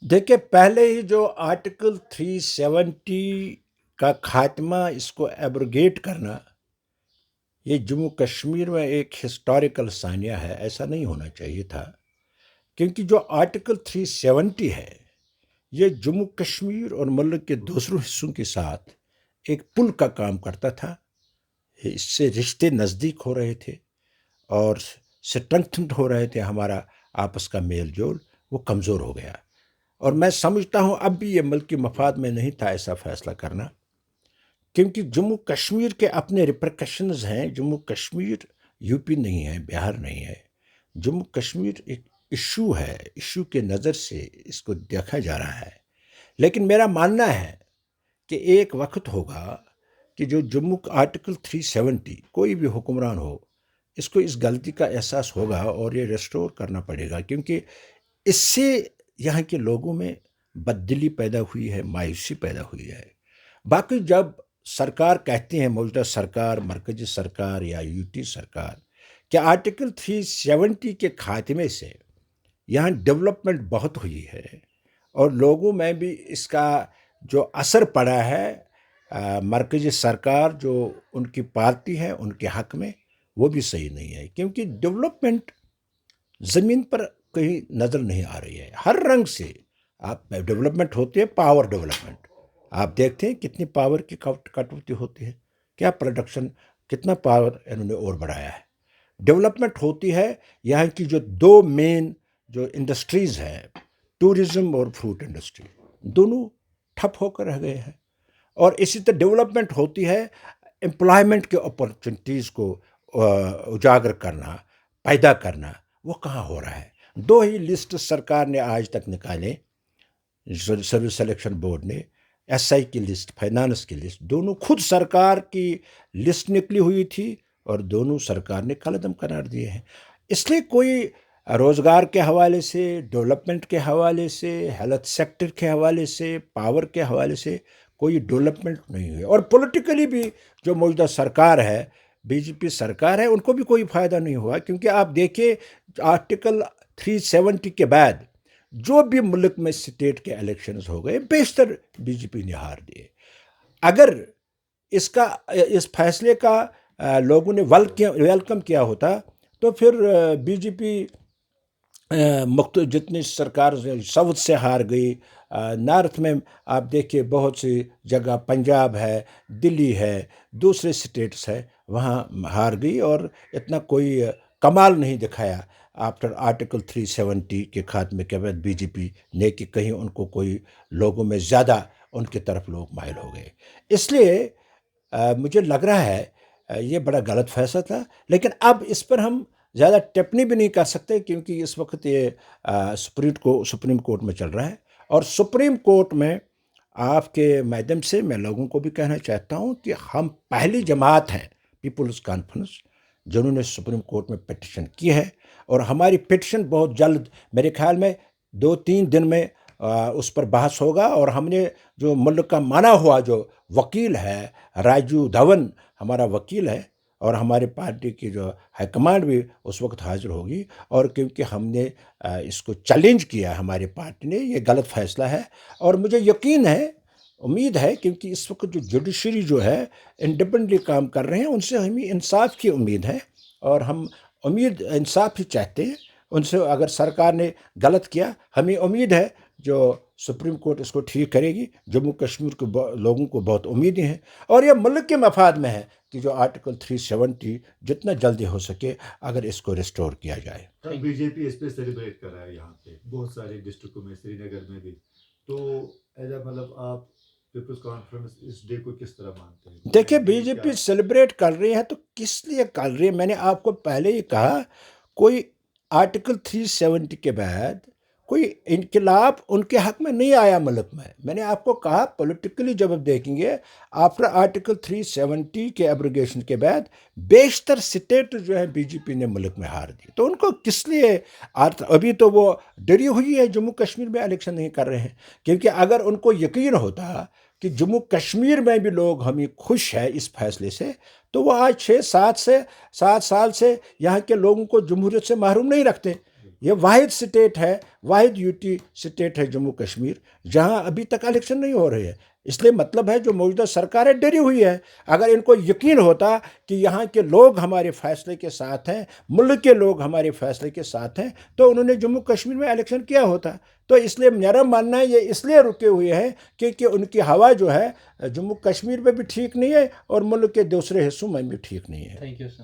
دیکھیے پہلے ہی جو آرٹیکل 370 کا خاتمہ، اس کو ایبروگیٹ کرنا، یہ جموں کشمیر میں ایک ہسٹوریکل سانیہ ہے. ایسا نہیں ہونا چاہیے تھا، کیونکہ جو آرٹیکل 370 ہے یہ جموں کشمیر اور ملک کے دوسروں حصوں کے ساتھ ایک پل کا کام کرتا تھا. اس سے رشتے نزدیک ہو رہے تھے اور اسٹرنگتھنڈ ہو رہے تھے. ہمارا آپس کا میل جول وہ کمزور ہو گیا، اور میں سمجھتا ہوں اب بھی یہ ملکی مفاد میں نہیں تھا ایسا فیصلہ کرنا، کیونکہ جموں کشمیر کے اپنے ریپرکشنز ہیں. جموں کشمیر یو پی نہیں ہے، بہار نہیں ہے. جموں کشمیر ایک ایشو ہے، ایشو کے نظر سے اس کو دیکھا جا رہا ہے. لیکن میرا ماننا ہے کہ ایک وقت ہوگا کہ جو جموں کا آرٹیکل 370 کوئی بھی حکمران ہو، اس کو اس غلطی کا احساس ہوگا اور یہ ریسٹور کرنا پڑے گا، کیونکہ اس سے یہاں کے لوگوں میں بددلی پیدا ہوئی ہے، مایوسی پیدا ہوئی ہے. باقی جب سرکار کہتے ہیں، موجودہ سرکار، مرکزی سرکار یا یو ٹی سرکار، کہ آرٹیکل 370 کے خاتمے سے یہاں ڈیولپمنٹ بہت ہوئی ہے اور لوگوں میں بھی اس کا جو اثر پڑا ہے، مرکزی سرکار جو ان کی پارٹی ہے ان کے حق میں، وہ بھی صحیح نہیں ہے. کیونکہ ڈیولپمنٹ زمین پر کہیں نظر نہیں آ رہی ہے. ہر رنگ سے آپ ڈیولپمنٹ ہوتی ہے، پاور ڈیولپمنٹ. آپ دیکھتے ہیں کتنی پاور کی کٹوتی ہوتی ہے، کیا پروڈکشن، کتنا پاور انہوں نے اور بڑھایا ہے. ڈیولپمنٹ ہوتی ہے یہاں کی جو دو مین جو انڈسٹریز ہے، ٹورزم اور فروٹ انڈسٹری، دونوں ٹھپ ہو کر رہ گئے ہیں. اور اسی طرح ڈیولپمنٹ ہوتی ہے امپلائمنٹ کے اپرچونٹیز کو اجاگر کرنا، پیدا کرنا. وہ کہاں ہو رہا ہے؟ دو ہی لسٹ سرکار نے آج تک نکالے، سروس سلیکشن بورڈ نے. ایس آئی کی لسٹ، فائنانس کی لسٹ، دونوں خود سرکار کی لسٹ نکلی ہوئی تھی اور دونوں سرکار نے کالعدم قرار دیے ہیں. اس لیے کوئی روزگار کے حوالے سے، ڈیولپمنٹ کے حوالے سے، ہیلتھ سیکٹر کے حوالے سے، پاور کے حوالے سے کوئی ڈیولپمنٹ نہیں ہوئی. اور پولیٹیکلی بھی جو موجودہ سرکار ہے، بی جے پی سرکار ہے، ان کو بھی کوئی فائدہ نہیں ہوا. کیونکہ آپ دیکھیے آرٹیکل 370 کے بعد جو بھی ملک میں اسٹیٹ کے الیکشنز ہو گئے، بیشتر بی جے پی نے ہار دیے. اگر اس فیصلے کا لوگوں نے ویلکم کیا ہوتا تو پھر بی جے پی جتنی سرکار ساؤتھ سے ہار گئی، نارتھ میں آپ دیکھیے بہت سی جگہ، پنجاب ہے، دلی ہے، دوسرے اسٹیٹس ہے، وہاں ہار گئی اور اتنا کوئی کمال نہیں دکھایا آفٹر آرٹیکل 370 کے خاتمے کے بعد بی جے پی نے، کہ کہیں ان کو کوئی لوگوں میں زیادہ ان کی طرف لوگ مائل ہو گئے. اس لیے مجھے لگ رہا ہے یہ بڑا غلط فیصلہ تھا. لیکن اب اس پر ہم زیادہ ٹپنی بھی نہیں کر سکتے، کیونکہ اس وقت یہ سپریم کورٹ میں چل رہا ہے. اور سپریم کورٹ میں آپ کے میدم سے میں لوگوں کو بھی کہنا چاہتا ہوں کہ ہم پہلی جماعت ہیں، پیپلز کانفرنس، جنہوں نے سپریم کورٹ میں پٹیشن کی ہے. اور ہماری پٹیشن بہت جلد، میرے خیال میں 2-3 دن میں اس پر بحث ہوگا. اور ہم نے جو ملک کا مانا ہوا جو وکیل ہے، راجو دھون ہمارا وکیل ہے، اور ہماری پارٹی کی جو ہائی کمانڈ بھی اس وقت حاضر ہوگی. اور کیونکہ ہم نے اس کو چیلنج کیا، ہماری پارٹی نے، یہ غلط فیصلہ ہے. اور مجھے یقین ہے، امید ہے، کیونکہ اس وقت جو جوڈیشری جو ہے انڈیپینڈنٹلی کام کر رہے ہیں، ان سے ہمیں انصاف کی امید ہے. اور ہم انصاف ہی چاہتے ہیں ان سے. اگر سرکار نے غلط کیا، ہمیں امید ہے جو سپریم کورٹ اس کو ٹھیک کرے گی. جموں کشمیر کے لوگوں کو بہت امیدیں ہیں، اور یہ ملک کے مفاد میں ہے کہ جو آرٹیکل 370 جتنا جلدی ہو سکے اگر اس کو ریسٹور کیا جائے. بی جے پی اس پہ سیلیبریٹ کر رہا ہے یہاں پہ بہت سارے ڈسٹرکٹوں میں، سری نگر میں بھی. تو مطلب آپ پیپلز کانفرنس اس ڈے کو کس طرح مانتے ہیں؟ دیکھیں بی جے پی سیلیبریٹ کر رہی ہے تو کس لیے کر رہی ہے؟ میں نے آپ کو پہلے ہی کہا، کوئی آرٹیکل 370 کے بعد کوئی انقلاب ان کے حق میں نہیں آیا ملک میں. میں نے آپ کو کہا پولیٹیکلی جب آپ دیکھیں گے آفٹر آرٹیکل 370 کے ایبروگیشن کے بعد بیشتر سٹیٹ جو ہے بی جے پی نے ملک میں ہار دی. تو ان کو کس لیے ابھی تو وہ ڈری ہوئی ہے، جموں کشمیر میں الیکشن نہیں کر رہے ہیں. کیونکہ اگر ان کو یقین ہوتا کہ جموں کشمیر میں بھی لوگ ہمیں خوش ہے اس فیصلے سے، تو وہ آج 6-7 سال سے یہاں کے لوگوں کو جمہوریت سے محروم نہیں رکھتے. یہ واحد اسٹیٹ ہے، واحد یوٹی اسٹیٹ ہے جموں کشمیر، جہاں ابھی تک الیکشن نہیں ہو رہے ہیں. اس لیے مطلب ہے جو موجودہ سرکار ہے ڈری ہوئی ہے. اگر ان کو یقین ہوتا کہ یہاں کے لوگ ہمارے فیصلے کے ساتھ ہیں، ملک کے لوگ ہمارے فیصلے کے ساتھ ہیں، تو انہوں نے جموں کشمیر میں الیکشن کیا ہوتا. تو اس لیے میرا ماننا ہے یہ اس لیے رکے ہوئے ہیں کہ ان کی ہوا جو ہے جموں کشمیر میں بھی ٹھیک نہیں ہے اور ملک کے دوسرے حصوں میں بھی ٹھیک نہیں ہے. Thank you sir.